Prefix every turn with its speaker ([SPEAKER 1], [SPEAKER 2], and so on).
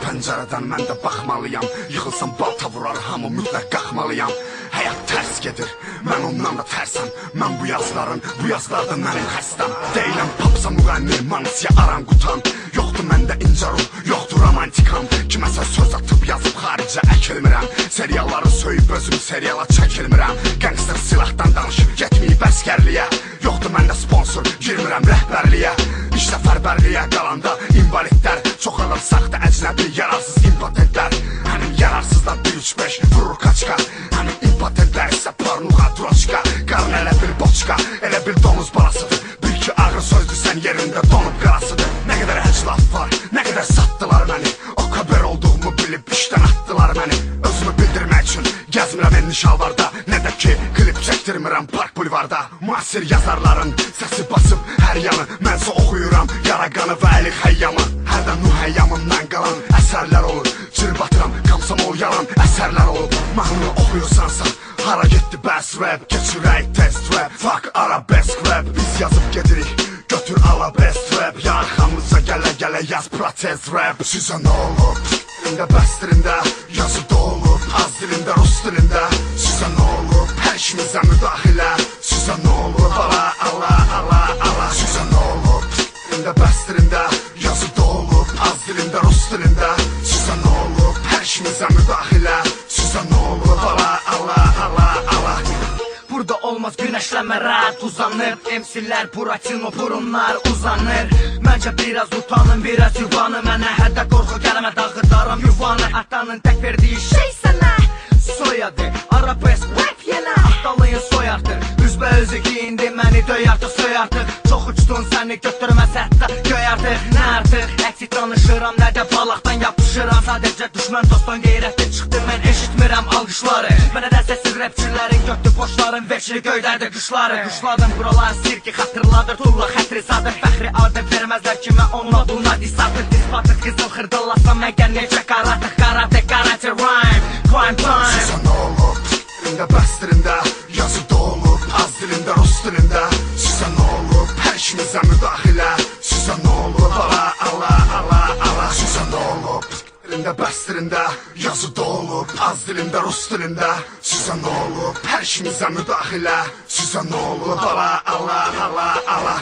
[SPEAKER 1] pəncərədən mən də baxmalıyam. Yıxılsam balta vurar, hamı mütləq qalxmalıyam. Həyat tərs gedir, mən ondan da tərsəm. Mən bu yazlarda mənim xəstəm. Deyiləm papsa müğənni, manisiya aranqutan. Yoxdur məndə incə ruh, yoxdur romantikam. Kiməsə söz atıb yazıb xaricə əkilmirəm. Serialları söyüb özüm seriala çəkilmirəm. Gangster silahdan danışıb getməyib əskərliyə. Yoxdur məndə sponsor, girmirəm rəhbərliyə. İş səfərbərliyə qalanda invalidlər. Çox alır saxta əcnəbi, yararsız impotentlər. Həmin yararsızlar 1-3-5 vurur kaçka. Həmin impotentlər isə pornuğa droçka. Qarın elə bir boçka, elə bir donuz balasıdır. Bir-iki ağır sözdür, sən yerində donub qarasıdır. Nə qədər həclaf var, nə qədər satdılar məni. O kaber olduğumu bilib işdən atdılar məni. Özümü bildirmək üçün gəzmirəm enli şalvarda. Nə də ki, klip çəkdirmirəm park bulvarda. Müasir yazarların səsi basıb hər yanı. Mənsə oxuyuram yara qanı və əli xəyyamı. Hərdən mühəyyamımdan qalan əsərlər olur. Cır batıram, kamsomol yalan əsərlər olub. Mahnını oxuyursansa hara getdi bəs rap. Keçirək test rap, fuck arabesk rap. Biz yazıb gedirik, götür ala best rap. Yarxamıza gələ yaz protest rap. Sizə nə olub? Dilində bəs dilində yazı dolub. Az dilində rus dilində. Sizə nə olub? Hər işimizə müdaxilə. Sizə nə olub? Ala. Sizə nə olub? Dilində bəs dilində yazı dolub. Az dilində rus dilində. Sizə nə olub? Hər işimizə müdaxilə. Sizə nə olub? Ala.
[SPEAKER 2] Burada olmaz güneşlənmə rahat uzanır. MC'lər Buratino burunlar uzanır. Məncə biraz utanın, biraz yuvanı. Mənə hədə qorxu gəlmə, dağıdaram yuvanı. Atanın tək verdiyi şey sənə soyadı, arabesk rap yenə. Ahtalıyın soy artır, üzbə özü giyindi. Məni döy artıq, söy artıq. Çox uçdun, səni götürməz hətta göy artıq. Nə artıq, əksi danışıram, nə də balaqdan yapışıram. Sadəcə düşmən dostdan qeyrətli çıxdı, mən eşitmirəm alqışları. Mənə də səsiz rapçilərin götü boşların veçli göydərdi qışları. Qışladım buralar sirki, xatırladır tulla xətri sadır. Fəxri adı verməzlər kimə, onunla buna disatır. Dispatır, qızıl xırdalasam əgər necə qaratıq. Karate rhyme, crime time.
[SPEAKER 1] Sizə nə olub? Dilində bəs dilində yazı dolub. Az dilində rus dilində. Sizə nə olub? Hər işimizə müdaxilə. Sizə nə olub? Ala. Sizə nə olub? Dilində bəs dilində yazı dolub. Az dilində rus dilində. Sizə nə olub? Hər işimizə müdaxilə. Sizə nə olub? Ala.